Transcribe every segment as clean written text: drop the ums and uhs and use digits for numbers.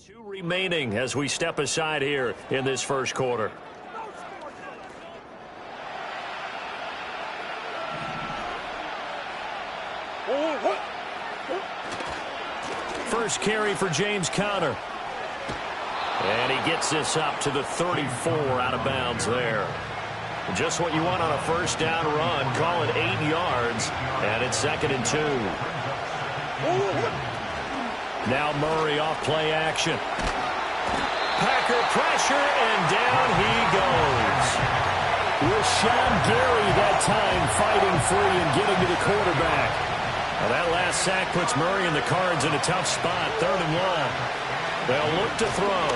2 remaining as we step aside here in this first quarter. First carry for James Conner. And he gets this up to the 34 out of bounds there. Just what you want on a first down run. Call it 8 yards. And it's 2nd and 2. Now Murray off play action. Packer pressure, and down he goes. Rashawn Gary that time fighting free and getting to the quarterback. Well, that last sack puts Murray and the Cards in a tough spot. 3rd and long. They'll look to throw.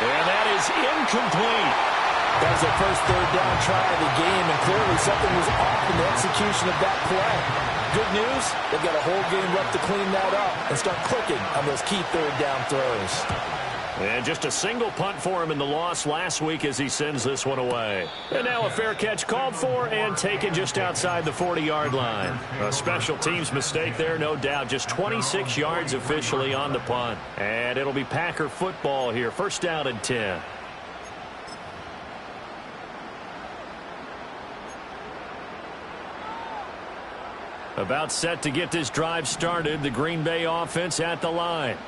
And that is incomplete. That was their first 3rd down try of the game, and clearly something was off in the execution of that play. Good news, they've got a whole game left to clean that up and start clicking on those key 3rd down throws. And just a single punt for him in the loss last week as he sends this one away. And now a fair catch called for and taken just outside the 40-yard line. A special teams mistake there, no doubt. Just 26 yards officially on the punt. And it'll be Packer football here. 1st down and 10. About set to get this drive started. The Green Bay offense at the line.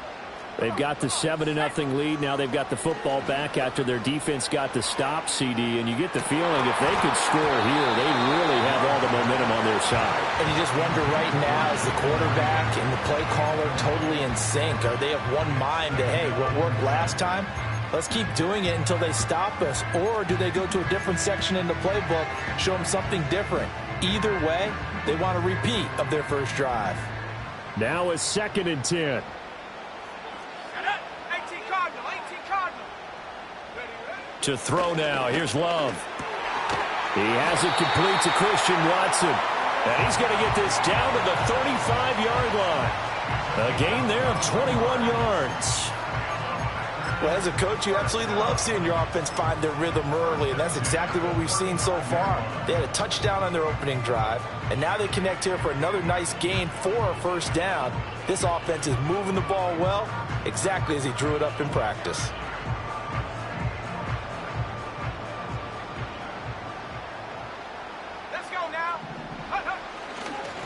They've got the 7-0 lead. Now they've got the football back after their defense got the stop, CD. And you get the feeling if they could score here, they really have all the momentum on their side. And you just wonder right now, is the quarterback and the play caller totally in sync? Are they of one mind that, hey, what worked last time? Let's keep doing it until they stop us. Or do they go to a different section in the playbook, show them something different? Either way, they want a repeat of their first drive. Now a 2nd and 10. To throw now. Here's Love. He has it complete to Christian Watson. And he's going to get this down to the 35-yard line. A gain there of 21 yards. Well, as a coach, you absolutely love seeing your offense find their rhythm early, and that's exactly what we've seen so far. They had a touchdown on their opening drive, and now they connect here for another nice gain for a 1st down. This offense is moving the ball well, exactly as he drew it up in practice. Let's go now.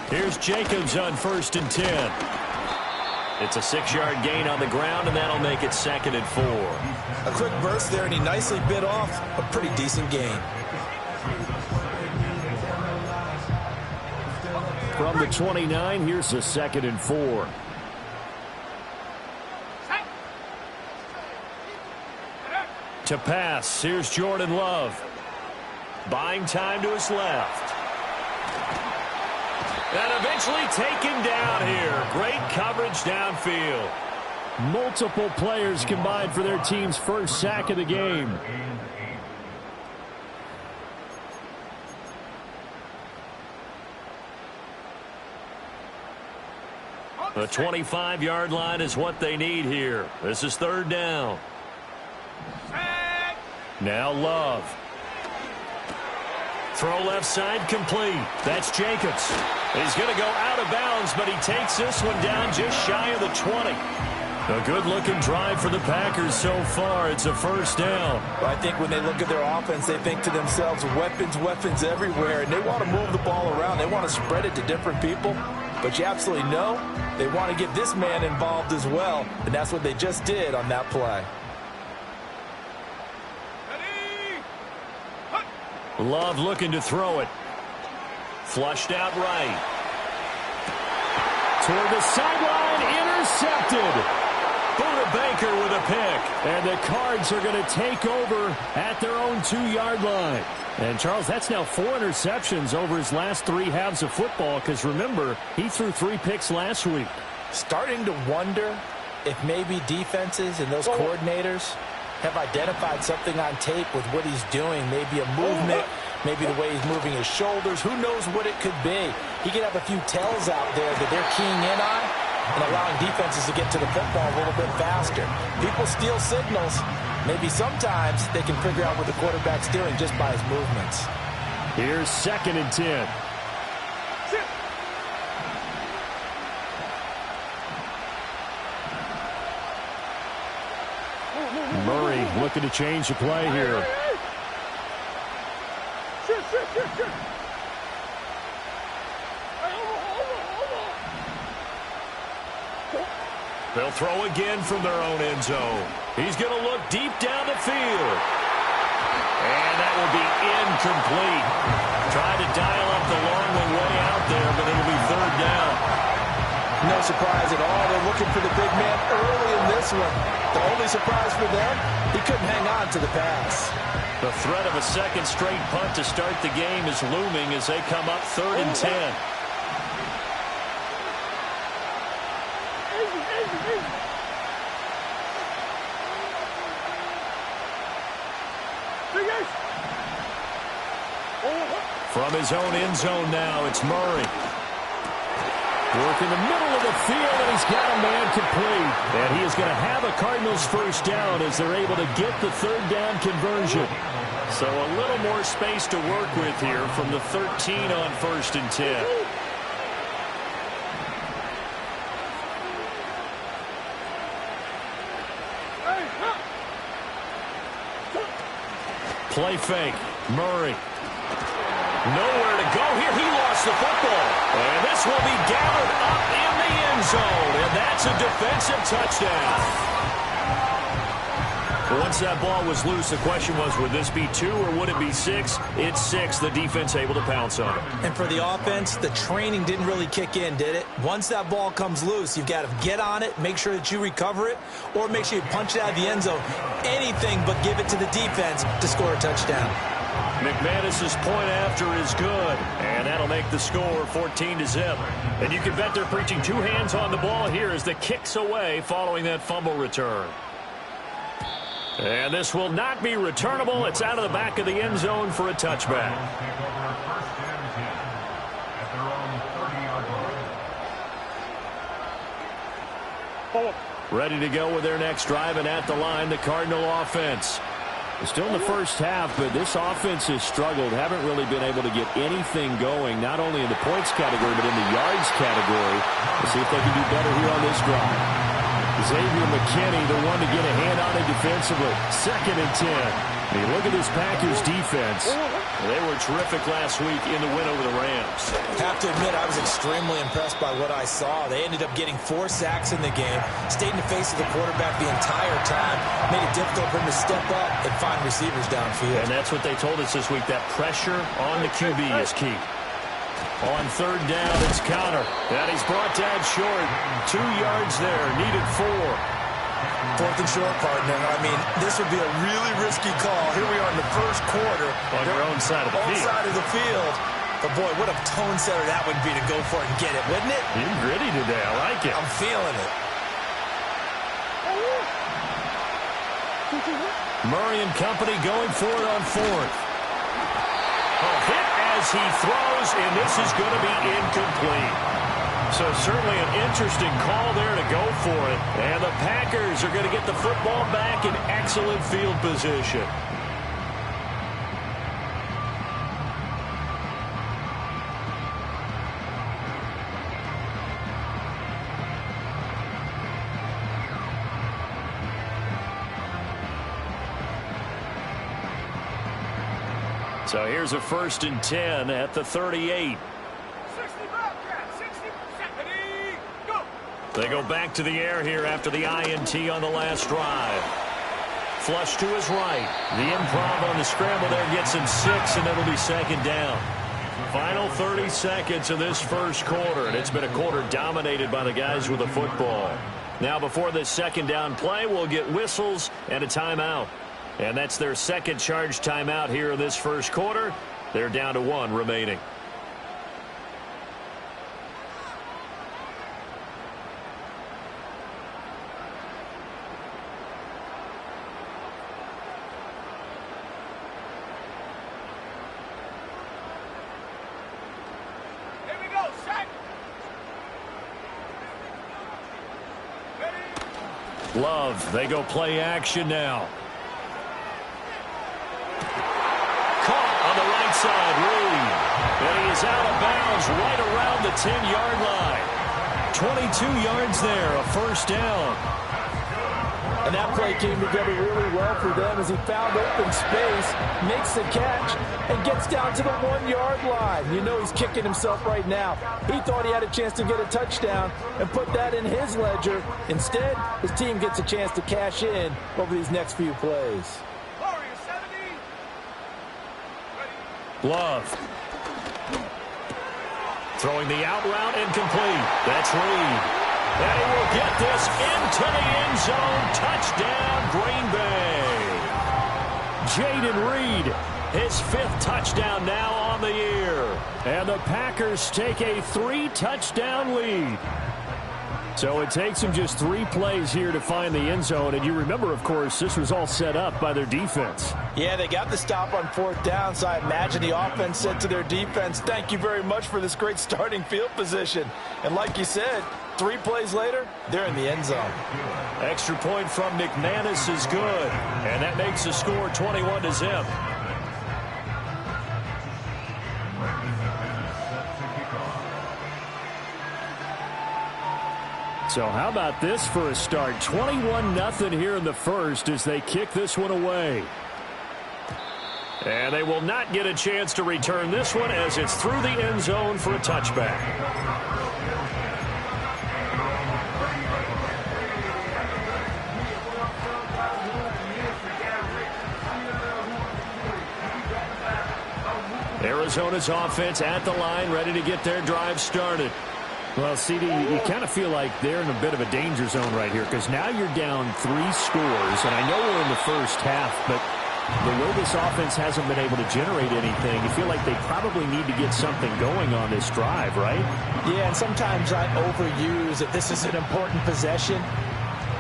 Here's Jacobs on 1st and 10. It's a 6-yard gain on the ground, and that'll make it 2nd and 4. A quick burst there, and he nicely bit off a pretty decent gain. From the 29, here's a 2nd and 4. To pass, here's Jordan Love. Buying time to his left. And eventually taken down here. Great coverage downfield. Multiple players combined for their team's first sack of the game. The 25-yard line is what they need here. This is 3rd down. Now Love. Throw left side complete. That's Jacobs. He's going to go out of bounds, but he takes this one down just shy of the 20. A good-looking drive for the Packers so far. It's a 1st down. Well, I think when they look at their offense, they think to themselves, weapons, weapons everywhere, and they want to move the ball around. They want to spread it to different people. But you absolutely know they want to get this man involved as well, and that's what they just did on that play. Love looking to throw it. Flushed out right. Toward the sideline, intercepted. Buda Baker with a pick. And the Cards are going to take over at their own 2-yard line. And, Charles, that's now 4 interceptions over his last 3 halves of football because, remember, he threw 3 picks last week. Starting to wonder if maybe defenses and those coordinators have identified something on tape with what he's doing. Maybe a movement, maybe the way he's moving his shoulders. Who knows what it could be? He could have a few tells out there that they're keying in on and allowing defenses to get to the football a little bit faster. People steal signals. Maybe sometimes they can figure out what the quarterback's doing just by his movements. Here's 2nd and 10. looking to change the play here. They'll throw again from their own end zone. He's going to look deep down the field. And that will be incomplete. Tried to dial up the long one way out there, but it'll be third down. No surprise at all. They're looking for the big man early in this one. The only surprise for them, he couldn't hang on to the pass. The threat of a second straight punt to start the game is looming as they come up 3rd and 10. From his own end zone now, it's Murray. Work in the middle of the field, and he's got a man complete. And he is going to have a Cardinals first down as they're able to get the third down conversion. So a little more space to work with here from the 13 on 1st and 10. Play fake. Murray. Nowhere to go here. He lost the football. And this will be gathered up in the end zone. And that's a defensive touchdown. Once that ball was loose, the question was, would this be 2 or would it be 6? It's 6. The defense able to pounce on it. And for the offense, the training didn't really kick in, did it? Once that ball comes loose, you've got to get on it, make sure that you recover it, or make sure you punch it out of the end zone. Anything but give it to the defense to score a touchdown. McManus's point after is good, and that'll make the score 14-0. And you can bet they're preaching 2 hands on the ball here as the kick's away following that fumble return. And this will not be returnable. It's out of the back of the end zone for a touchback. Ready to go with their next drive, and at the line, the Cardinal offense. Still in the first half, but this offense has struggled. Haven't really been able to get anything going, not only in the points category, but in the yards category. Let's see if they can do better here on this drive. Xavier McKinney, the one to get a hand on it defensively. 2nd and 10. And you look at this Packers defense. They were terrific last week in the win over the Rams. Have to admit, I was extremely impressed by what I saw. They ended up getting 4 sacks in the game, stayed in the face of the quarterback the entire time, made it difficult for him to step up and find receivers downfield. And that's what they told us this week, that pressure on the QB is key. On 3rd down, it's Connor. And he's brought down short. 2 yards there, needed 4. 4th and short, partner. I mean, this would be a really risky call. Here we are in the first quarter. On your own side of the field. Side of the field. But, boy, what a tone setter that would be to go for it and get it, wouldn't it? You're gritty today. I like it. I'm feeling it. Murray and company going for it on 4th. A hit as he throws, and this is going to be incomplete. So certainly an interesting call there to go for it. And the Packers are going to get the football back in excellent field position. So here's a 1st and 10 at the 38. They go back to the air here after the INT on the last drive. Flush to his right. The improv on the scramble there gets him 6, and it'll be 2nd down. Final 30 seconds of this first quarter, and it's been a quarter dominated by the guys with the football. Now before this 2nd down play, we'll get whistles and a timeout. And that's their 2nd charge timeout here in this first quarter. They're down to 1 remaining. Here we go, set. Love, they go play action now. Side Reed, and he is out of bounds right around the 10-yard line. 22 yards there, a 1st down. And that play came together really well for them as he found open space, makes the catch, and gets down to the 1-yard line. You know he's kicking himself right now. He thought he had a chance to get a touchdown and put that in his ledger. Instead, his team gets a chance to cash in over these next few plays. Love. Throwing the out route incomplete. That's Reed. And he will get this into the end zone. Touchdown, Green Bay. Jaden Reed, his 5th touchdown now on the year. And the Packers take a 3-touchdown lead. So it takes them just 3 plays here to find the end zone. And you remember, of course, this was all set up by their defense. Yeah, they got the stop on 4th down, so I imagine the offense said to their defense, thank you very much for this great starting field position. And like you said, 3 plays later, they're in the end zone. Extra point from McManus is good. And that makes the score 21-0. So how about this for a start? 21-0 here in the first as they kick this one away. And they will not get a chance to return this one as it's through the end zone for a touchback. Arizona's offense at the line, ready to get their drive started. Well, CD, you kind of feel like they're in a bit of a danger zone right here because now you're down 3 scores, and I know we're in the first half, but the way this offense hasn't been able to generate anything, you feel like they probably need to get something going on this drive, right? Yeah, and sometimes I overuse that this is an important possession,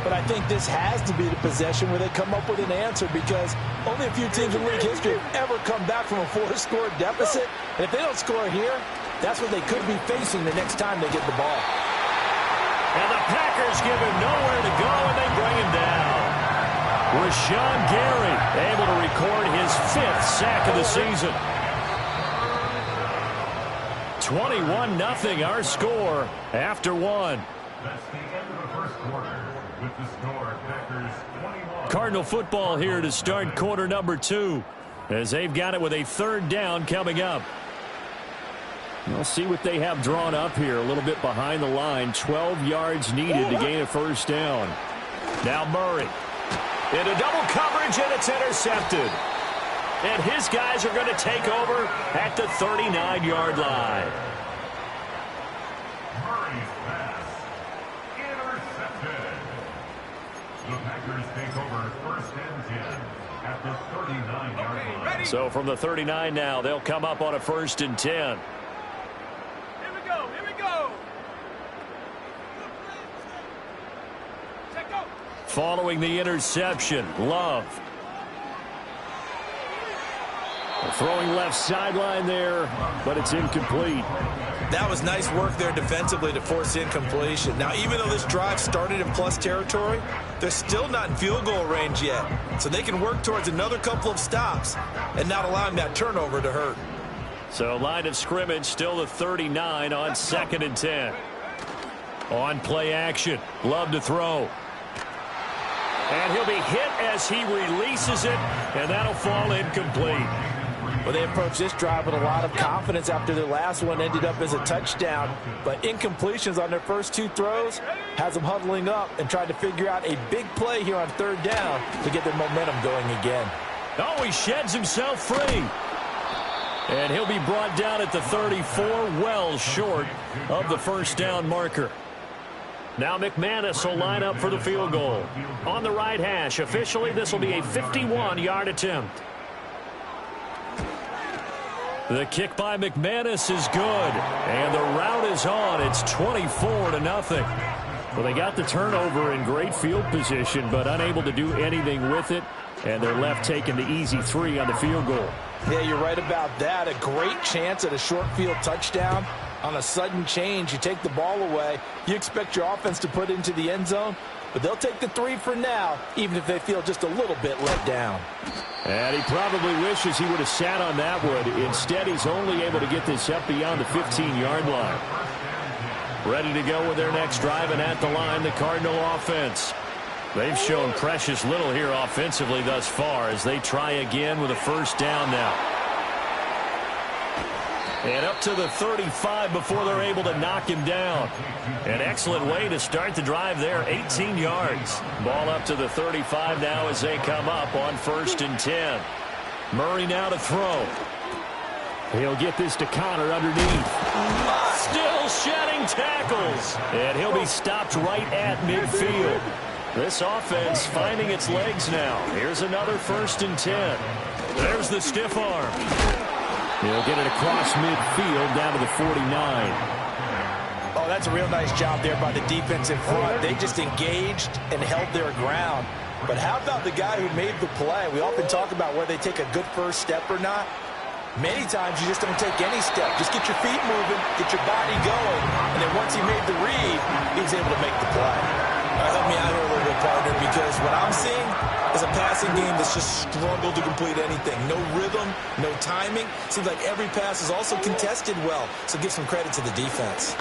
but I think this has to be the possession where they come up with an answer because only a few teams in league history have ever come back from a 4-score deficit, and if they don't score here, that's what they could be facing the next time they get the ball. And the Packers give him nowhere to go, and they bring him down. Rashawn Gary able to record his 5th sack of the season. 21-0 our score after 1. That's the end of the first quarter with the score Packers 21. Cardinal football here to start quarter number 2 as they've got it with a 3rd down coming up. We'll see what they have drawn up here. A little bit behind the line. 12 yards needed to gain a 1st down. Now Murray. Into double coverage, and it's intercepted. And his guys are going to take over at the 39-yard line. Murray's pass intercepted. The Packers take over 1st and 10 at the 39-yard line. So from the 39 now, they'll come up on a 1st and 10. Following the interception, Love. Throwing left sideline there, but it's incomplete. That was nice work there defensively to force incompletion. Now, even though this drive started in plus territory, they're still not in field goal range yet. So they can work towards another couple of stops and not allowing that turnover to hurt. So line of scrimmage still the 39 on 2nd and 10. On play action, Love to throw. And he'll be hit as he releases it, and that'll fall incomplete. Well, they approached this drive with a lot of confidence after their last one ended up as a touchdown. But incompletions on their first 2 throws has them huddling up and trying to figure out a big play here on 3rd down to get their momentum going again. Oh, he sheds himself free. And he'll be brought down at the 34, well short of the 1st down marker. Now McManus will line up for the field goal. On the right hash, officially this will be a 51-yard attempt. The kick by McManus is good, and the route is on. It's 24-0. Well, they got the turnover in great field position, but unable to do anything with it, and they're left taking the easy 3 on the field goal. Yeah, you're right about that. A great chance at a short field touchdown. On a sudden change, you take the ball away. You expect your offense to put it into the end zone, but they'll take the 3 for now, even if they feel just a little bit let down. And he probably wishes he would have sat on that one. Instead, he's only able to get this up beyond the 15-yard line. Ready to go with their next drive, and at the line, the Cardinal offense. They've shown precious little here offensively thus far as they try again with a first down now. And up to the 35 before they're able to knock him down. An excellent way to start the drive there, 18 yards. Ball up to the 35 now as they come up on 1st and 10. Murray now to throw. He'll get this to Connor underneath. Still shedding tackles. And he'll be stopped right at midfield. This offense finding its legs now. Here's another 1st and 10. There's the stiff arm. He'll get it across midfield down to the 49. Oh, that's a real nice job there by the defense in front. They just engaged and held their ground. But how about the guy who made the play? We often talk about whether they take a good first step or not. Many times you just don't take any step. Just get your feet moving, get your body going, and then once he made the read, he was able to make the play. Help me out here a little bit, partner, because what I'm seeing is a passing game that's just struggled to complete anything. No rhythm, no timing. Seems like every pass is also contested well, so give some credit to the defense.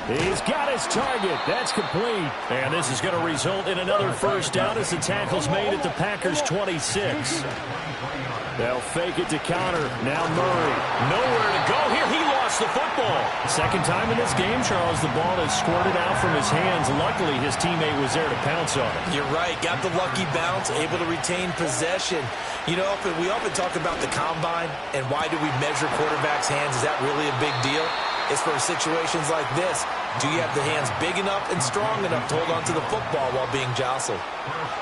He's got his target. That's complete. And this is going to result in another first down as the tackle's made at the Packers' 26. They'll fake it to Connor. Now Murray. Nowhere to go here. He lost the football. Second time in this game, Charles, the ball has squirted out from his hands. Luckily, his teammate was there to pounce on it. You're right. Got the lucky bounce, able to retain possession. You know, we often talk about the combine and why do we measure quarterbacks' hands. Is that really a big deal? It's for situations like this. Do you have the hands big enough and strong enough to hold on to the football while being jostled?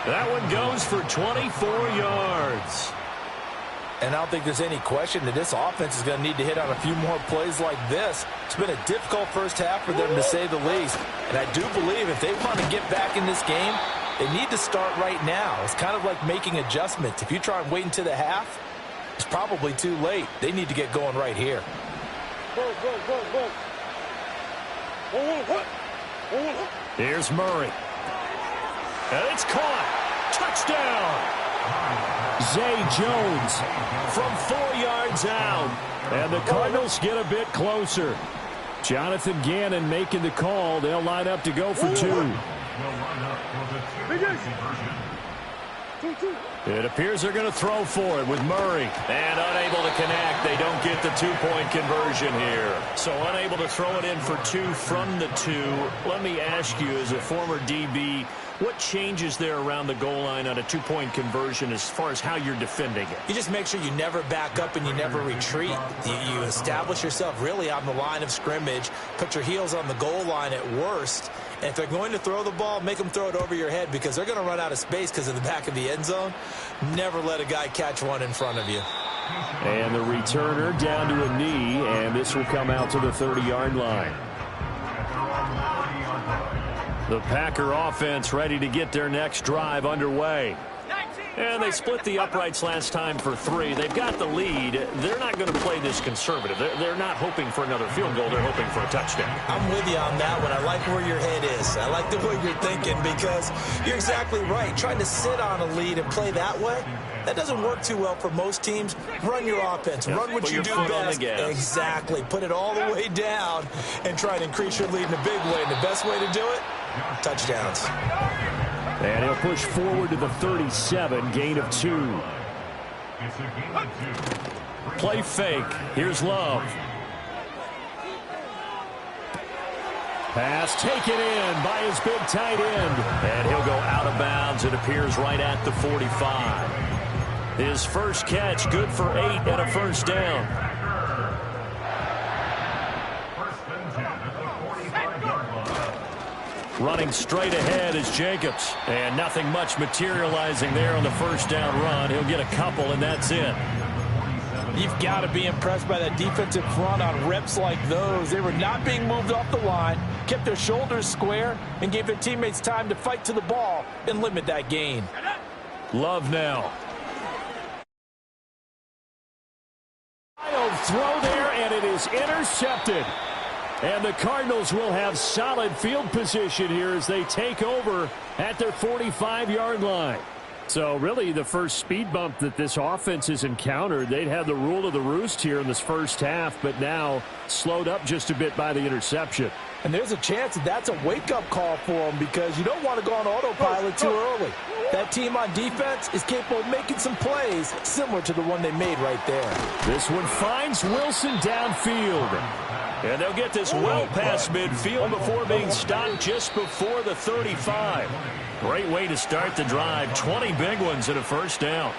That one goes for 24 yards. And I don't think there's any question that this offense is going to need to hit on a few more plays like this. It's been a difficult first half for them, to say the least. And I do believe if they want to get back in this game, they need to start right now. It's kind of like making adjustments. If you try and wait until the half, it's probably too late. They need to get going right here. Here's Murray. And it's caught. Touchdown. Zay Jones from 4 yards out. And the Cardinals get a bit closer. Jonathan Gannon making the call. They'll line up to go for two. It appears they're going to throw for it with Murray. And unable to connect. They don't get the two-point conversion here. So unable to throw it in for two from the two. Let me ask you, as a former DB, what changes there around the goal line on a two-point conversion as far as how you're defending it? You just make sure you never back up and you never retreat. You establish yourself really on the line of scrimmage, put your heels on the goal line at worst, and if they're going to throw the ball, make them throw it over your head because they're going to run out of space because of the back of the end zone. Never let a guy catch one in front of you. And the returner down to a knee, and this will come out to the 30-yard line. The Packer offense ready to get their next drive underway. And they split the uprights last time for 3. They've got the lead. They're not going to play this conservative. They're not hoping for another field goal. They're hoping for a touchdown. I'm with you on that one. I like where your head is. I like the way you're thinking because you're exactly right. Trying to sit on a lead and play that way, that doesn't work too well for most teams. Run your offense. Run what you do best. Exactly. Put it all the way down and try to increase your lead in a big way. And the best way to do it, touchdowns. And he'll push forward to the 37, gain of 2. Play fake. Here's Love. Pass taken in by his big tight end. And he'll go out of bounds. It appears right at the 45. His first catch, good for 8 and a first down. Running straight ahead is Jacobs. And nothing much materializing there on the first down run. He'll get a couple, and that's it. You've got to be impressed by that defensive front on reps like those. They were not being moved off the line, kept their shoulders square, and gave their teammates time to fight to the ball and limit that gain. Love now. Throw there, and it is intercepted. And the Cardinals will have solid field position here as they take over at their 45-yard line. So really the first speed bump that this offense has encountered, they'd had the rule of the roost here in this first half, but now slowed up just a bit by the interception. And there's a chance that that's a wake-up call for them because you don't want to go on autopilot too early. That team on defense is capable of making some plays similar to the one they made right there. This one finds Wilson downfield. And they'll get this well past midfield before being stopped just before the 35. Great way to start the drive. 20 big ones and a first down.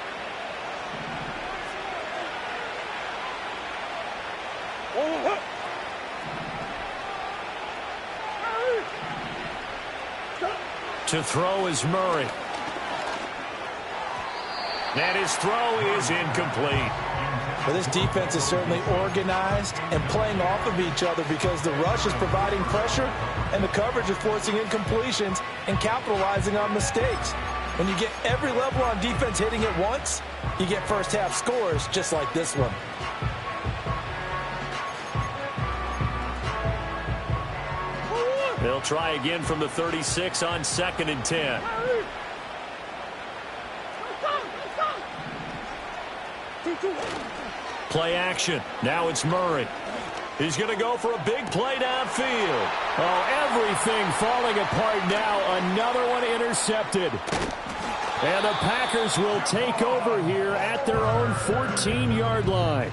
To throw is Murray. And his throw is incomplete. Well, this defense is certainly organized and playing off of each other because the rush is providing pressure and the coverage is forcing incompletions and capitalizing on mistakes. When you get every level on defense hitting at once, you get first half scores just like this one. They'll try again from the 36 on 2nd and 10. Play action. Now it's Murray. He's going to go for a big play downfield. Oh, everything falling apart now. Another one intercepted. And the Packers will take over here at their own 14-yard line.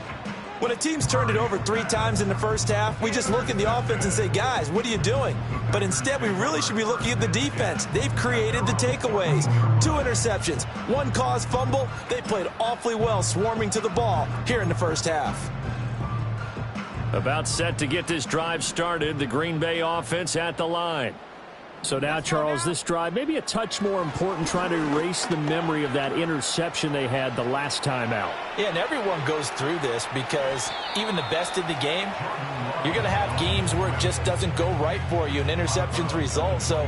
When a team's turned it over 3 times in the first half, we just look at the offense and say, guys, what are you doing? But instead, we really should be looking at the defense. They've created the takeaways. 2 interceptions, 1 caused fumble. They played awfully well swarming to the ball here in the first half. About set to get this drive started, the Green Bay offense at the line. So now, Charles, this drive maybe a touch more important, trying to erase the memory of that interception they had the last time out. Yeah, and everyone goes through this because even the best in the game, you're going to have games where it just doesn't go right for you and interceptions result. So,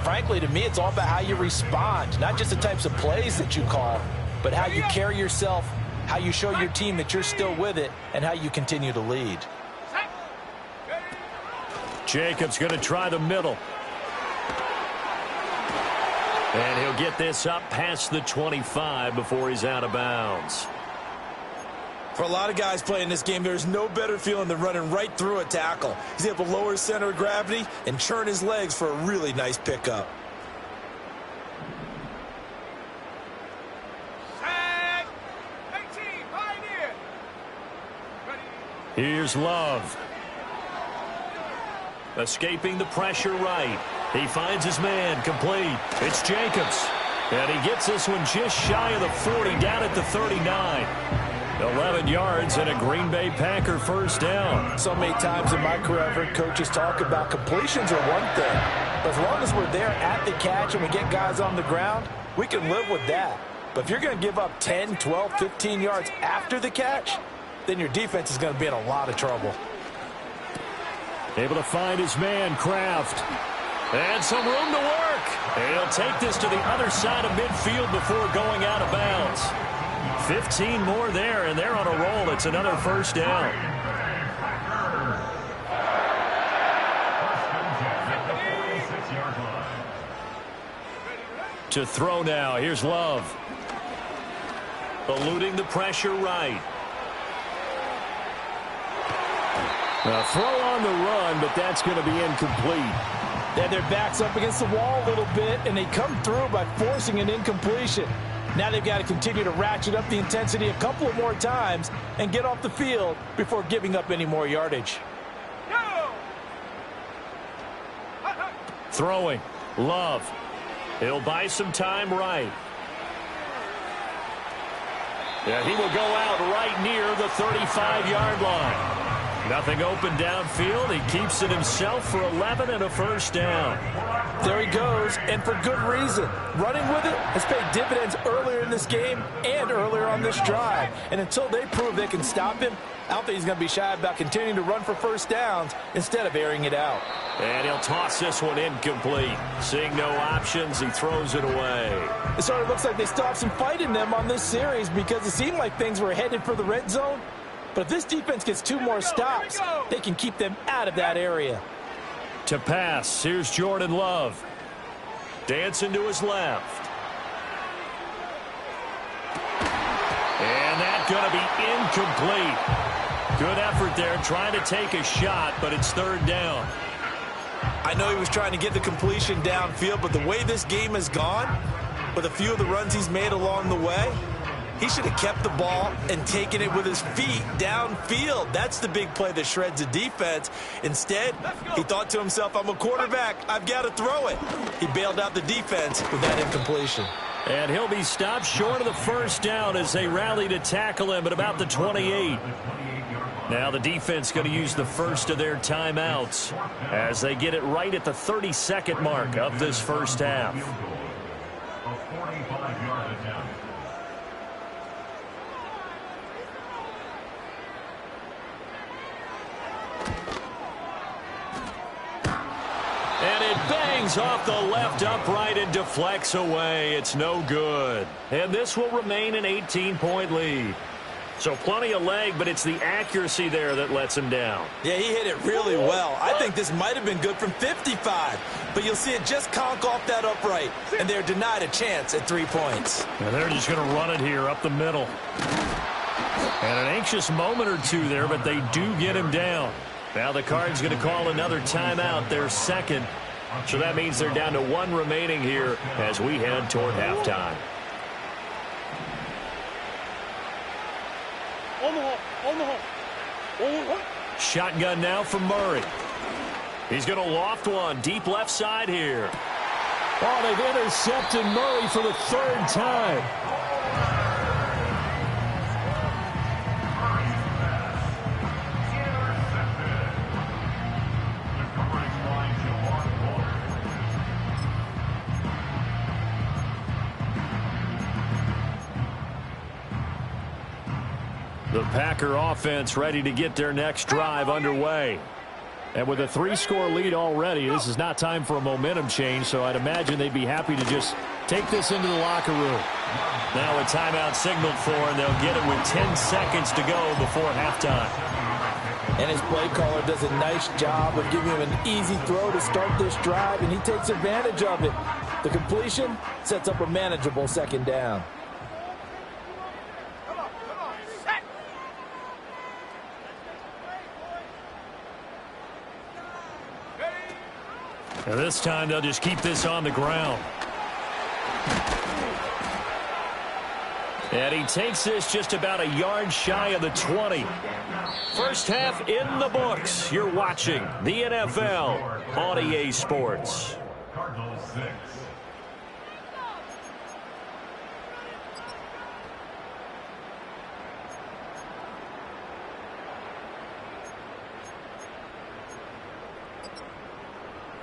frankly, to me, it's all about how you respond, not just the types of plays that you call, but how you carry yourself, how you show your team that you're still with it, and how you continue to lead. Jacobs going to try the middle. And he'll get this up past the 25 before he's out of bounds. For a lot of guys playing this game, there's no better feeling than running right through a tackle. He's able to lower his center of gravity and churn his legs for a really nice pickup. Here's Love. Escaping the pressure right. He finds his man, complete. It's Jacobs. And he gets this one just shy of the 40, down at the 39. 11 yards and a Green Bay Packer first down. So many times in my career, I've heard coaches talk about completions are one thing. But as long as we're there at the catch and we get guys on the ground, we can live with that. But if you're going to give up 10, 12, 15 yards after the catch, then your defense is going to be in a lot of trouble. Able to find his man, Kraft. And some room to work. And he'll take this to the other side of midfield before going out of bounds. 15 more there, and they're on a roll. It's another first down. To throw now. Here's Love. Eluding the pressure right. A throw on the run, but that's going to be incomplete. They had their backs up against the wall a little bit, and they come through by forcing an incompletion. Now they've got to continue to ratchet up the intensity a couple of more times and get off the field before giving up any more yardage. Throwing. Love. He'll buy some time right. Yeah, he will go out right near the 35-yard line. Nothing open downfield. He keeps it himself for 11 and a first down. There he goes, and for good reason. Running with it has paid dividends earlier in this game and earlier on this drive. And until they prove they can stop him, I don't think he's going to be shy about continuing to run for first downs instead of airing it out. And he'll toss this one incomplete. Seeing no options, he throws it away. It sort of looks like they still have some fight in them on this series because it seemed like things were headed for the red zone. But if this defense gets 2 more stops, they can keep them out of that area. To pass, here's Jordan Love. Dancing to his left. going to be incomplete. Good effort there trying to take a shot, but it's third down. I know he was trying to get the completion downfield, but the way this game has gone, with a few of the runs he's made along the way, he should have kept the ball and taken it with his feet downfield. That's the big play that shreds the defense. Instead, he thought to himself, I'm a quarterback. I've got to throw it. He bailed out the defense with that incompletion. And he'll be stopped short of the first down as they rally to tackle him at about the 28. Now the defense going to use the first of their timeouts as they get it right at the 32nd mark of this first half. And it bangs off the left upright and deflects away. It's no good. And this will remain an 18-point lead. So plenty of leg, but it's the accuracy there that lets him down. Yeah, he hit it really well. I think this might have been good from 55. But you'll see it just conk off that upright. And they're denied a chance at 3 points. And they're just going to run it here up the middle. And an anxious moment or two there, but they do get him down. Now the Cards going to call another timeout, their second. So that means they're down to one remaining here as we head toward halftime. Shotgun now for Murray. He's going to loft one deep left side here. Oh, they've intercepted Murray for the third time. The Packer offense ready to get their next drive underway. And with a 3-score lead already, this is not time for a momentum change, so I'd imagine they'd be happy to just take this into the locker room. Now a timeout signaled for, and they'll get it with 10 seconds to go before halftime. And his play caller does a nice job of giving him an easy throw to start this drive, and he takes advantage of it. The completion sets up a manageable second down. And this time they'll just keep this on the ground. And he takes this just about a yard shy of the 20. First half in the books. You're watching the NFL on EA Sports. Cardinals 6.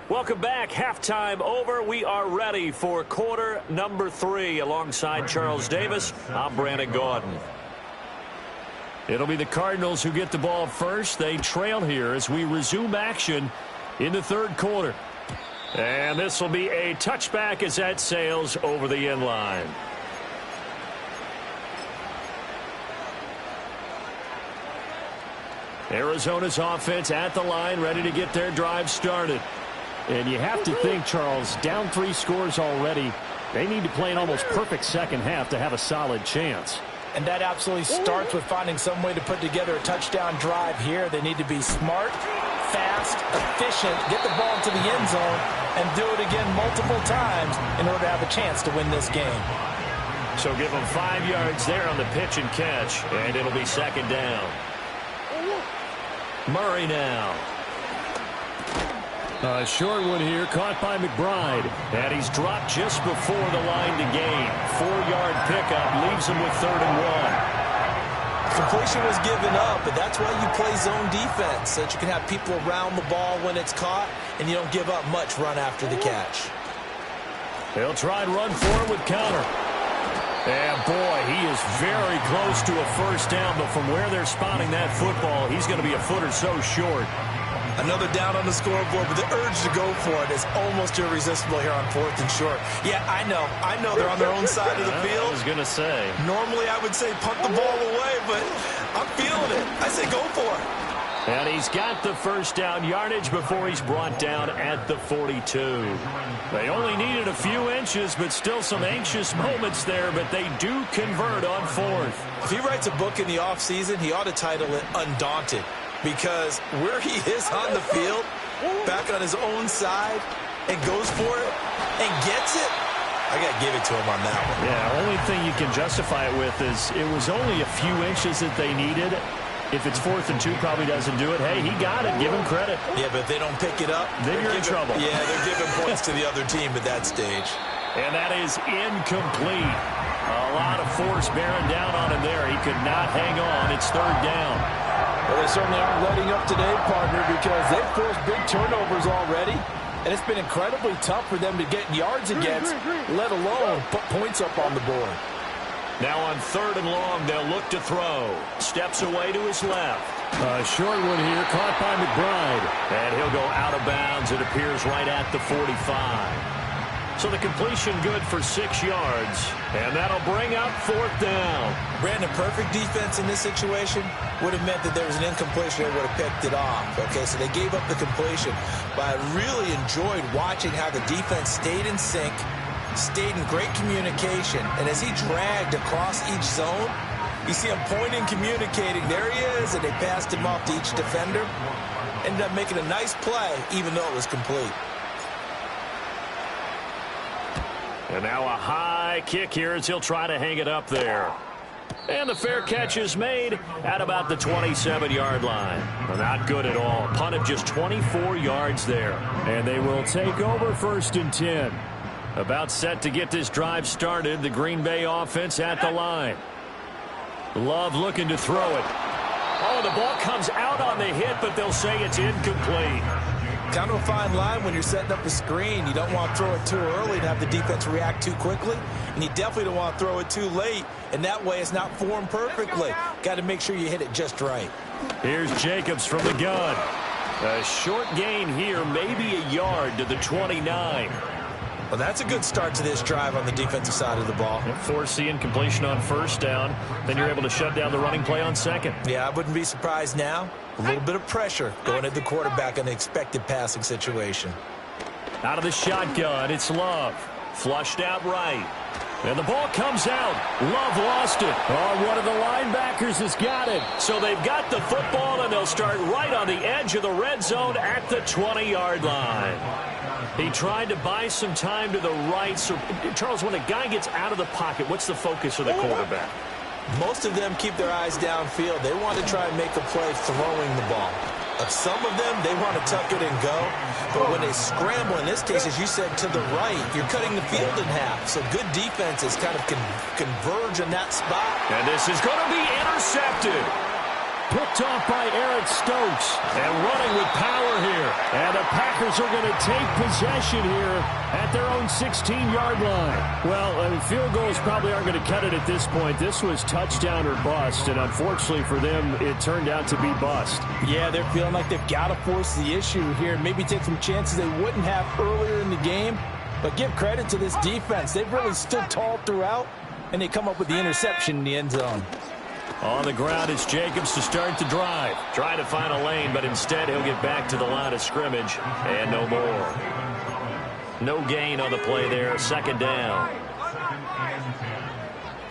Welcome back. Halftime over. We are ready for quarter number 3. Alongside Charles Davis, I'm Brandon Gaudin. It'll be the Cardinals who get the ball first. They trail here as we resume action in the third quarter. And this will be a touchback as that sails over the end line. Arizona's offense at the line, ready to get their drive started. And you have to think, Charles, down 3 scores already. They need to play an almost perfect second half to have a solid chance. And that absolutely starts with finding some way to put together a touchdown drive here. They need to be smart, fast, efficient, get the ball into the end zone, and do it again multiple times in order to have a chance to win this game. So give them 5 yards there on the pitch and catch, and it'll be second down. Murray now. A short one here, caught by McBride. And he's dropped just before the line to gain. 4-yard pickup leaves him with 3rd and 1. Completion was given up, but that's why you play zone defense, so that you can have people around the ball when it's caught, and you don't give up much run after the catch. They'll try and run for it with counter. And boy, he is very close to a first down, but from where they're spotting that football, he's going to be a foot or so short. Another down on the scoreboard, but the urge to go for it is almost irresistible here on 4th and short. Yeah, I know they're on their own side of the field. I was going to say. Normally I would say punt the ball away, but I'm feeling it. I say go for it. And he's got the first down yardage before he's brought down at the 42. They only needed a few inches, but still some anxious moments there, but they do convert on fourth. If he writes a book in the offseason, he ought to title it Undaunted, because where he is on the field, back on his own side, and goes for it and gets it, I got to give it to him on that one. Yeah, only thing you can justify it with is it was only a few inches that they needed. If it's 4th and 2, probably doesn't do it. Hey, he got it. Give him credit. Yeah, but if they don't pick it up, then you're in trouble. Yeah, they're giving points to the other team at that stage. And that is incomplete. A lot of force bearing down on him there. He could not hang on. It's 3rd down. Well, they certainly aren't letting up today, partner, because they've forced big turnovers already. And it's been incredibly tough for them to get yards against, let alone put points up on the board. Now on 3rd and long, they'll look to throw. Steps away to his left. A short one here, caught by McBride. And he'll go out of bounds. It appears right at the 45. So the completion good for 6 yards. And that'll bring up 4th down. Brandon, perfect defense in this situation would have meant that there was an incompletion that would have picked it off. Okay, so they gave up the completion. But I really enjoyed watching how the defense stayed in sync, stayed in great communication, and as he dragged across each zone, you see him pointing, communicating. There he is, and they passed him off to each defender. Ended up making a nice play, even though it was complete. And now a high kick here as he'll try to hang it up there. And the fair catch is made at about the 27-yard line. Well, not good at all. Punt of just 24 yards there. And they will take over 1st and 10. About set to get this drive started. The Green Bay offense at the line. Love looking to throw it. Oh, the ball comes out on the hit, but they'll say it's incomplete. Kind of a fine line when you're setting up a screen. You don't want to throw it too early to have the defense react too quickly, and you definitely don't want to throw it too late, and that way it's not formed perfectly. Got to make sure you hit it just right. Here's Jacobs from the gun. A short gain here, maybe a yard to the 29. Well, that's a good start to this drive on the defensive side of the ball. Force the incompletion on 1st down. Then you're able to shut down the running play on 2nd. Yeah, I wouldn't be surprised now. A little bit of pressure going at the quarterback in the expected passing situation. Out of the shotgun, it's Love. Flushed out right. And the ball comes out. Love lost it. Oh, one of the linebackers has got it. So they've got the football, and they'll start right on the edge of the red zone at the 20-yard line. He tried to buy some time to the right. So, Charles, when a guy gets out of the pocket, what's the focus of the quarterback? Most of them keep their eyes downfield. They want to try and make a play throwing the ball. Some of them, they want to tuck it and go. But when they scramble, in this case, as you said, to the right, you're cutting the field in half. So good defenses kind of converge in that spot. And this is going to be intercepted. Picked off by Eric Stokes. And running with power here. And the Packers are going to take possession here at their own 16-yard line. Well, field goals probably aren't going to cut it at this point. This was touchdown or bust, and unfortunately for them, it turned out to be bust. Yeah, they're feeling like they've got to force the issue here. Maybe take some chances they wouldn't have earlier in the game. But give credit to this defense. They've really stood tall throughout, and they come up with the interception in the end zone. On the ground, it's Jacobs to start the drive. Trying to find a lane, but instead he'll get back to the line of scrimmage. And no more. No gain on the play there. 2nd down.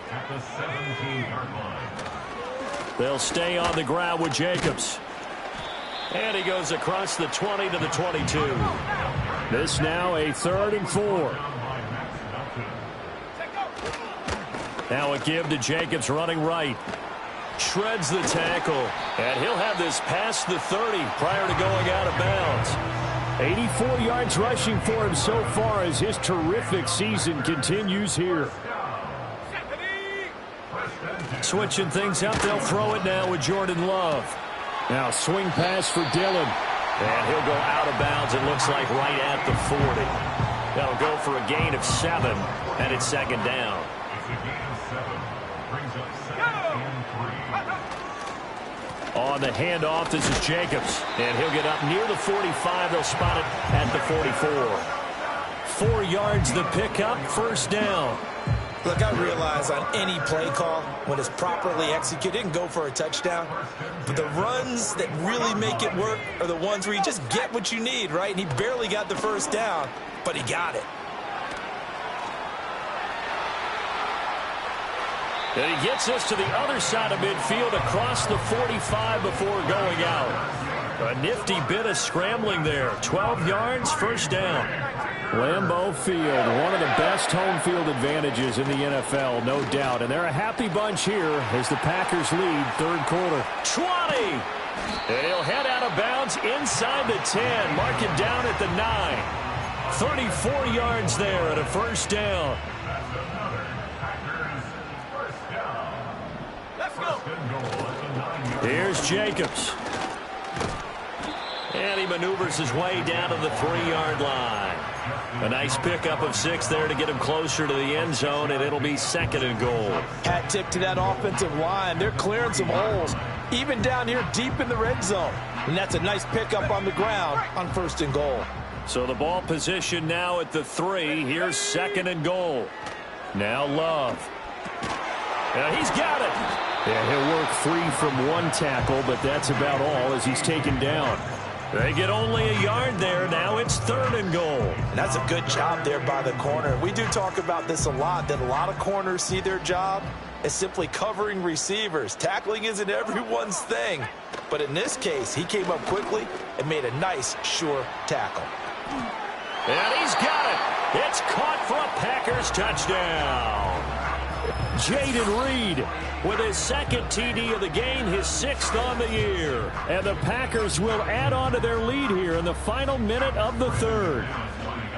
At the 17-yard line. They'll stay on the ground with Jacobs. And he goes across the 20 to the 22. This now a 3rd and 4. Now a give to Jacobs running right. Shreds the tackle. And he'll have this past the 30 prior to going out of bounds. 84 yards rushing for him so far as his terrific season continues here. Switching things up, they'll throw it now with Jordan Love. Now swing pass for Dillon. And he'll go out of bounds, it looks like right at the 40. That'll go for a gain of 7, and it's 2nd down. It's a gain of 7. Brings up 2nd and 3. On the handoff, this is Jacobs. And he'll get up near the 45. They'll spot it at the 44. 4 yards the pickup, 1st down. Look, I realize on any play call, when it's properly executed, it can go for a touchdown. But the runs that really make it work are the ones where you just get what you need, right? And he barely got the first down, but he got it. And he gets us to the other side of midfield across the 45 before going out. A nifty bit of scrambling there. 12 yards, first down. Lambeau Field, one of the best home field advantages in the NFL, no doubt. And they're a happy bunch here as the Packers lead third quarter. 20! And he'll head out of bounds inside the 10. Mark it down at the 9. 34 yards there at a first down. Here's Jacobs. And he maneuvers his way down to the 3-yard line. A nice pickup of 6 there to get him closer to the end zone, and it'll be second and goal. Hat tip to that offensive line. They're clearing some holes, even down here deep in the red zone. And that's a nice pickup on the ground on first and goal. So the ball position now at the 3. Here's second and goal. Now Love. Now he's got it. Yeah, he'll work 3 from 1 tackle, but that's about all as he's taken down. They get only a yard there. Now it's third and goal. And that's a good job there by the corner. We do talk about this a lot, that a lot of corners see their job as simply covering receivers. Tackling isn't everyone's thing. But in this case, he came up quickly and made a nice, sure tackle. And he's got it. It's caught for a Packers touchdown. Jaden Reed with his second TD of the game, his 6th on the year. And the Packers will add on to their lead here in the final minute of the third.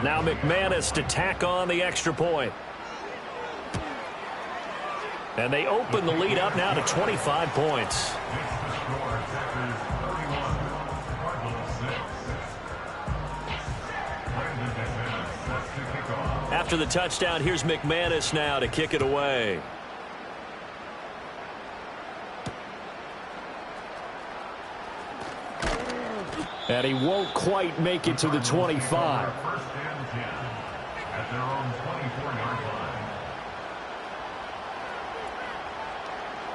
Now McManus to tack on the extra point. And they open the lead up now to 25 points. After the touchdown, here's McManus now to kick it away. And he won't quite make it to the 25.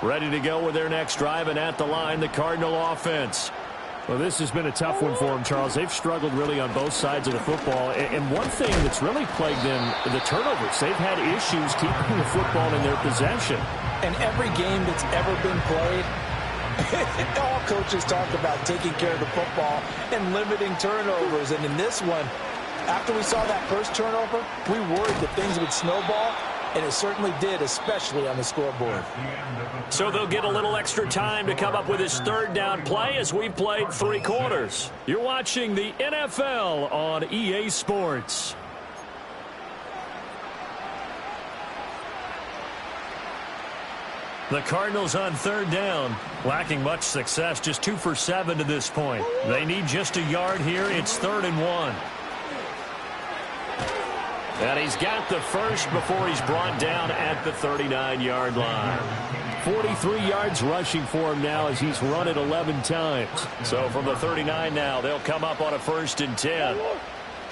Ready to go with their next drive, and at the line, the Cardinal offense. Well, this has been a tough one for them, Charles. They've struggled really on both sides of the football. And one thing that's really plagued them, the turnovers. They've had issues keeping the football in their possession. And every game that's ever been played, all coaches talk about taking care of the football and limiting turnovers. And in this one, after we saw that first turnover, we worried that things would snowball. And it certainly did, especially on the scoreboard. So they'll get a little extra time to come up with his third down play as we've played 3 quarters. You're watching the NFL on EA Sports. The Cardinals on third down, lacking much success, just 2 for 7 to this point. They need just a yard here. It's 3rd and 1. And he's got the first before he's brought down at the 39-yard line. 43 yards rushing for him now as he's run it 11 times. So from the 39 now, they'll come up on a 1st and 10.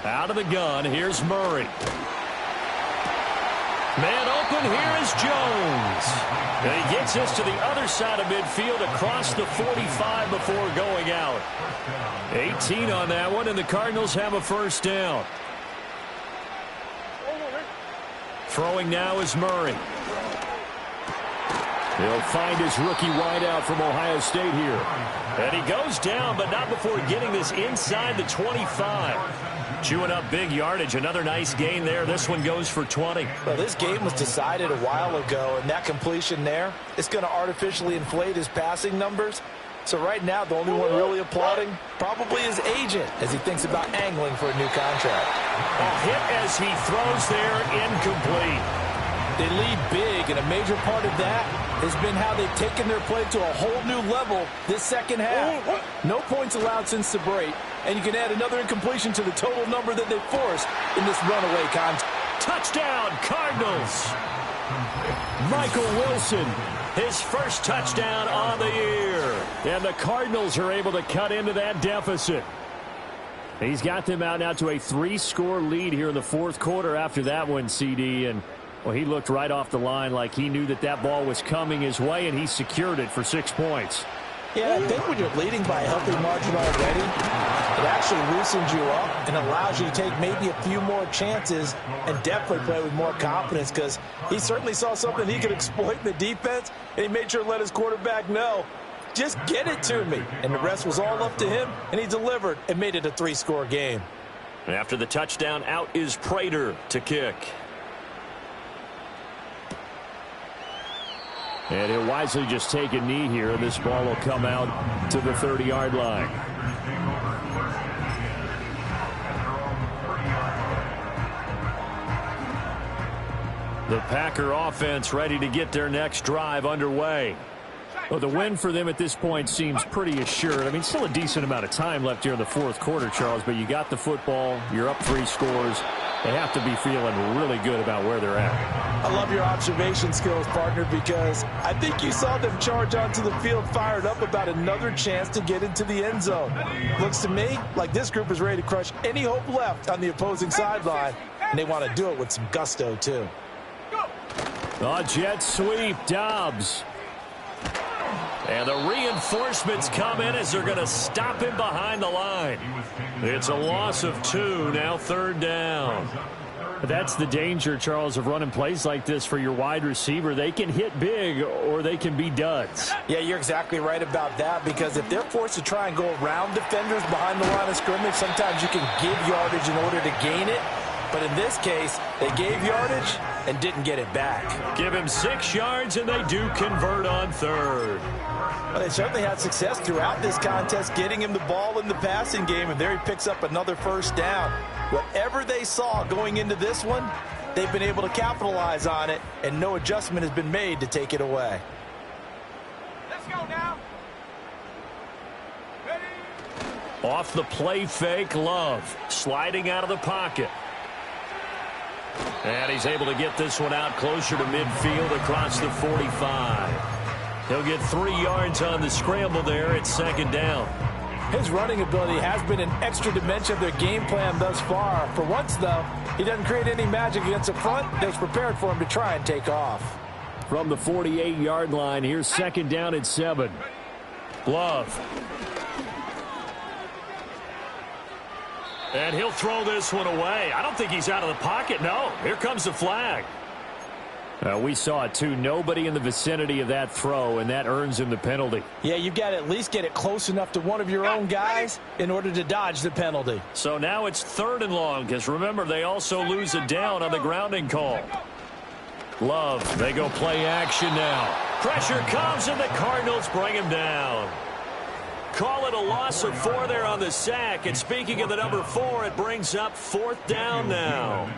Out of the gun, here's Murray. Man open, here is Jones. And he gets us to the other side of midfield across the 45 before going out. 18 on that one, and the Cardinals have a first down. Throwing now is Murray. He'll find his rookie wideout from Ohio State here. And he goes down, but not before getting this inside the 25. Chewing up big yardage. Another nice gain there. This one goes for 20. Well, this game was decided a while ago, and that completion there, it's going to artificially inflate his passing numbers. So right now, the only one really applauding probably his agent as he thinks about angling for a new contract. A hit as he throws there, incomplete. They lead big, and a major part of that has been how they've taken their play to a whole new level this second half. No points allowed since the break, and you can add another incompletion to the total number that they forced in this runaway contest. Touchdown, Cardinals. Michael Wilson, his first touchdown on the year. And the Cardinals are able to cut into that deficit. He's got them out now to a 3-score lead here in the 4th quarter after that one, CD. And Well, he looked right off the line like he knew that that ball was coming his way, and he secured it for 6 points. Yeah, I think when you're leading by a healthy margin already, it actually loosens you up and allows you to take maybe a few more chances and definitely play with more confidence, because he certainly saw something he could exploit in the defense, and he made sure to let his quarterback know, just get it to me. And the rest was all up to him, and he delivered and made it a 3-score game. After the touchdown, out is Prater to kick. And he'll wisely just take a knee here, and this ball will come out to the 30-yard line. The Packer offense ready to get their next drive underway. Well, the win for them at this point seems pretty assured. I mean, still a decent amount of time left here in the fourth quarter, Charles, but you got the football, you're up 3 scores. They have to be feeling really good about where they're at. I love your observation skills, partner, because I think you saw them charge onto the field fired up about another chance to get into the end zone. Looks to me like this group is ready to crush any hope left on the opposing sideline, and they want to do it with some gusto, too. The jet sweep, Dobbs. And the reinforcements come in as they're going to stop him behind the line. It's a loss of 2, now 3rd down. That's the danger, Charles, of running plays like this for your wide receiver. They can hit big or they can be duds. Yeah, you're exactly right about that, because if they're forced to try and go around defenders behind the line of scrimmage, sometimes you can give yardage in order to gain it. But in this case, they gave yardage and didn't get it back. Give him 6 yards, and they do convert on 3rd. Well, they certainly had success throughout this contest, getting him the ball in the passing game, and there he picks up another 1st down. Whatever they saw going into this one, they've been able to capitalize on it, and no adjustment has been made to take it away. Let's go now. Ready? Off the play fake, Love sliding out of the pocket. And he's able to get this one out closer to midfield across the 45. He'll get 3 yards on the scramble there at 2nd down. His running ability has been an extra dimension of their game plan thus far. For once, though, he doesn't create any magic against the front. They're prepared for him to try and take off. From the 48-yard line, here's 2nd down at 7. Love. And he'll throw this one away. I don't think he's out of the pocket. No, here comes the flag. We saw it, too. Nobody in the vicinity of that throw, and that earns him the penalty. Yeah, you've got to at least get it close enough to one of your own guys in order to dodge the penalty. So now it's 3rd and long, because remember, they also lose a down on the grounding call. Love, they go play action now. Pressure comes, and the Cardinals bring him down. Call it a loss of 4 there on the sack. And speaking of the number 4, it brings up 4th down now.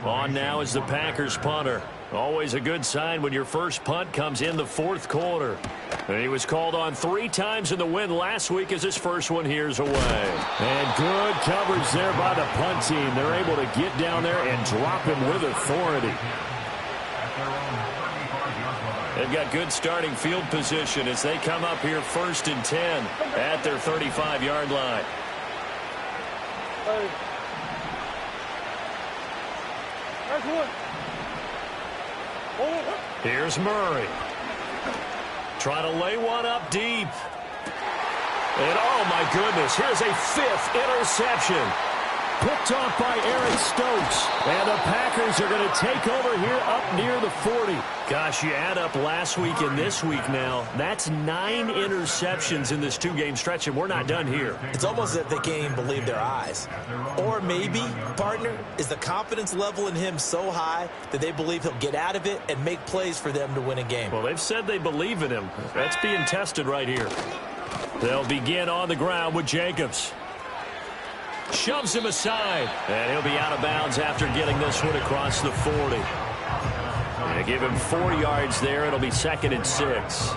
On now is the Packers punter. Always a good sign when your first punt comes in the 4th quarter. And he was called on 3 times in the win last week as his first one here's away. And good coverage there by the punt team. They're able to get down there and drop him with authority. They've got good starting field position as they come up here 1st and 10 at their 35-yard line. Here's Murray. Try to lay one up deep. And oh my goodness, here's a 5th interception. Picked off by Eric Stokes. And the Packers are going to take over here up near the 40. Gosh, you add up last week and this week now. That's 9 interceptions in this 2-game stretch, and we're not done here. It's almost as if they can't even believe their eyes. Or maybe, partner, is the confidence level in him so high that they believe he'll get out of it and make plays for them to win a game. Well, they've said they believe in him. That's being tested right here. They'll begin on the ground with Jacobs. Shoves him aside, and he'll be out of bounds after getting this one across the 40. They give him 4 yards there. It'll be 2nd and 6.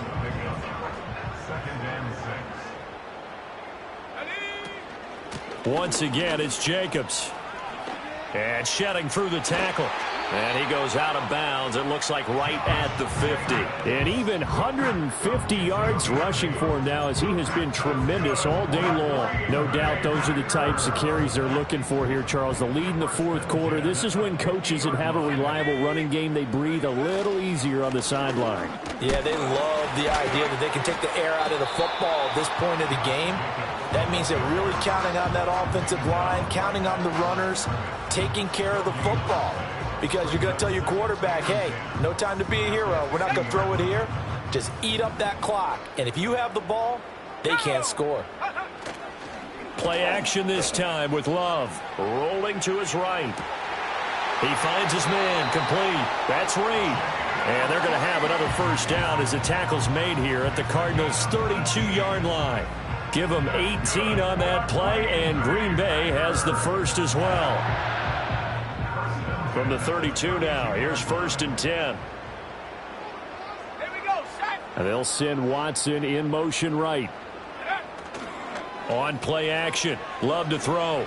Once again, it's Jacobs. And shedding through the tackle. And he goes out of bounds. It looks like right at the 50. And even 150 yards rushing for him now, as he has been tremendous all day long. No doubt those are the types of carries they're looking for here, Charles. The lead in the fourth quarter. This is when coaches that have a reliable running game, they breathe a little easier on the sideline. Yeah, they love the idea that they can take the air out of the football at this point of the game. That means they're really counting on that offensive line, counting on the runners, taking care of the football. Because you're going to tell your quarterback, hey, no time to be a hero. We're not going to throw it here. Just eat up that clock. And if you have the ball, they can't score. Play action this time with Love. Rolling to his right. He finds his man complete. That's Reed. And they're going to have another first down as the tackle's made here at the Cardinals' 32-yard line. Give them 18 on that play, and Green Bay has the first as well. From the 32 now, here's 1st and 10. Here we go, set. And they'll send Watson in motion right. On play action, Love to throw.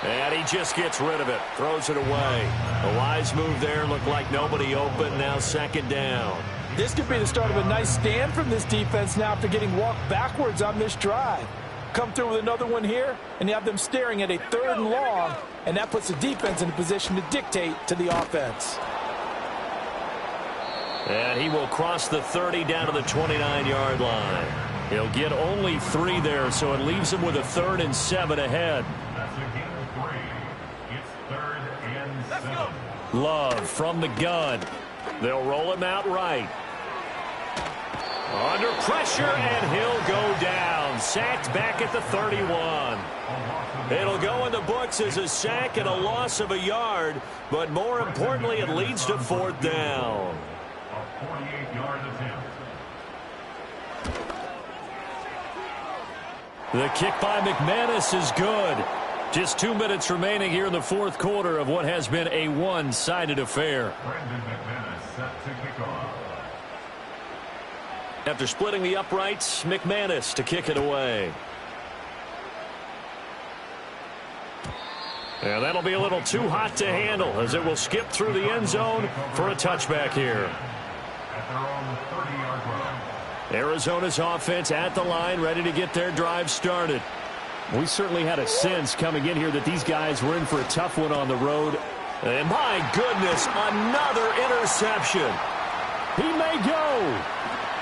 And he just gets rid of it, throws it away. A wise move there, looked like nobody open, now 2nd down. This could be the start of a nice stand from this defense now after getting walked backwards on this drive. Come through with another one here, and you have them staring at a 3rd and long, and that puts the defense in a position to dictate to the offense. And he will cross the 30 down to the 29-yard line. He'll get only 3 there, so it leaves him with a 3rd and 7 ahead. That's a gain of 3. It's 3rd and 7. Love from the gun. They'll roll him out right. Under pressure, and he'll go down. Sacked back at the 31. It'll go in the books as a sack and a loss of a yard, but more importantly, it leads to 4th down. A 48-yard attempt. The kick by McManus is good. Just 2 minutes remaining here in the fourth quarter of what has been a one-sided affair. Brandon McManus set to kick off. After splitting the uprights, McManus to kick it away. And that'll be a little too hot to handle as it will skip through the end zone for a touchback here. At their own 30-yard line. Arizona's offense at the line, ready to get their drive started. We certainly had a sense coming in here that these guys were in for a tough one on the road. And my goodness, another interception. He may go.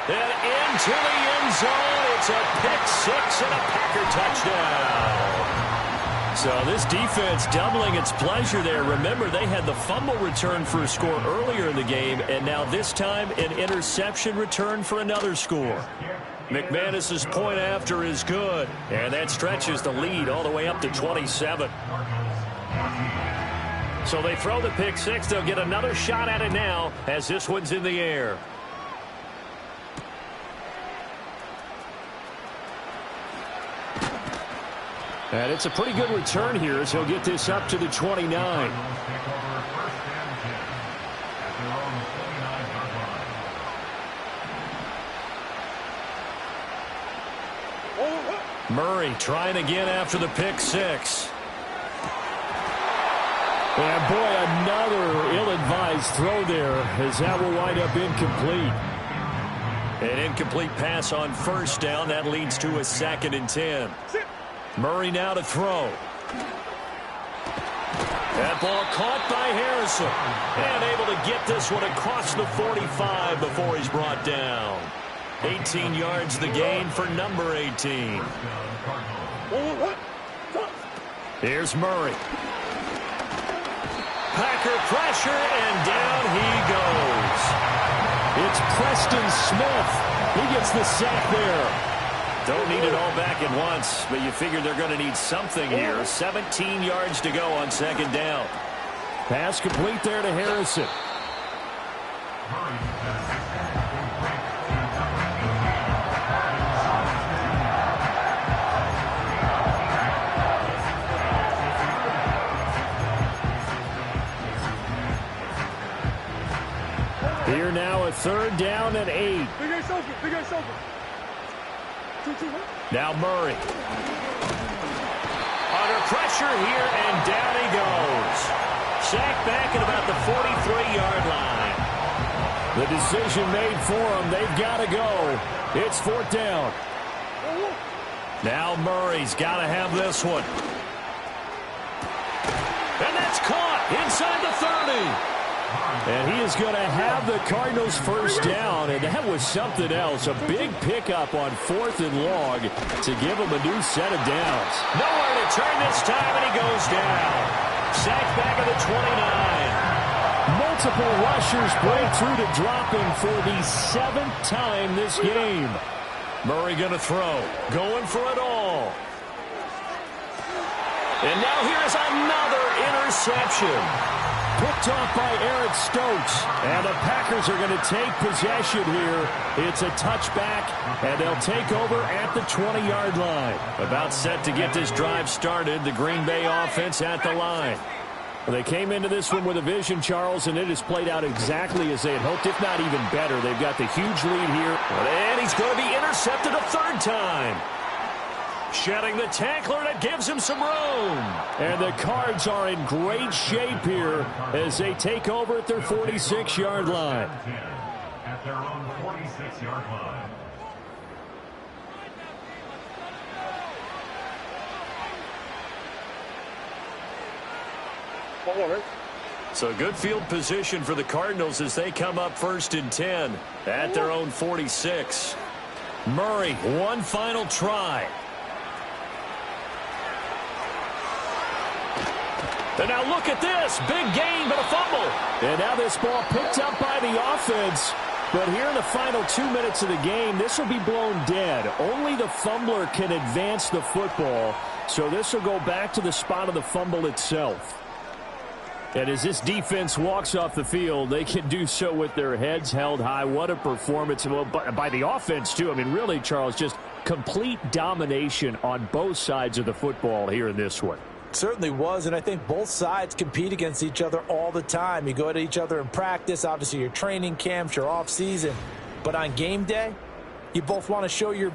And into the end zone, it's a pick 6 and a Packer touchdown. So this defense doubling its pleasure there. Remember, they had the fumble return for a score earlier in the game, and now this time an interception return for another score. McManus's point after is good, and that stretches the lead all the way up to 27. So they throw the pick 6. They'll get another shot at it now as this one's in the air. And it's a pretty good return here as he'll get this up to the 29. Murray trying again after the pick 6. And boy, another ill-advised throw there as that will wind up incomplete. An incomplete pass on 1st down. That leads to a 2nd and 10. Murray now to throw. That ball caught by Harrison. And able to get this one across the 45 before he's brought down. 18 yards the gain for number 18. Here's Murray. Packer pressure, and down he goes. It's Preston Smith. He gets the sack there. Don't need it all back at once, but you figure they're going to need something here. 17 yards to go on 2nd down. Pass complete there to Harrison. Here now a 3rd down and 8. Now Murray. Under pressure here, and down he goes. sacked back at about the 43-yard line. The decision made for them. They've got to go. It's 4th down. Now Murray's got to have this one. And that's caught inside the 30. And he is going to have the Cardinals first down, and that was something else. A big pickup on 4th and long to give him a new set of downs. Nowhere to turn this time, and he goes down. Sacked back at the 29. Multiple rushers break through to drop him for the 7th time this game. Murray going to throw. Going for it all. And now here's another interception. Picked off by Eric Stokes. And the Packers are going to take possession here. It's a touchback, and they'll take over at the 20-yard line. About set to get this drive started. The Green Bay offense at the line. Well, they came into this one with a vision, Charles, and it has played out exactly as they had hoped, if not even better. They've got the huge lead here. And he's going to be intercepted a 3rd time. Shedding the tackler, that gives him some room. And the Cards are in great shape here as they take over at their 46-yard line. At their own 46-yard line. So good field position for the Cardinals as they come up 1st and 10 at their own 46. Murray, one final try. And now look at this. Big gain, but a fumble. And now this ball picked up by the offense. But here in the final 2 minutes of the game, this will be blown dead. Only the fumbler can advance the football. So this will go back to the spot of the fumble itself. And as this defense walks off the field, they can do so with their heads held high. What a performance by the offense, too. I mean, really, Charles, just complete domination on both sides of the football here in this one. Certainly was, and I think both sides compete against each other all the time. You go at each other in practice, obviously your training camps, your off season. But on game day, you both want to show your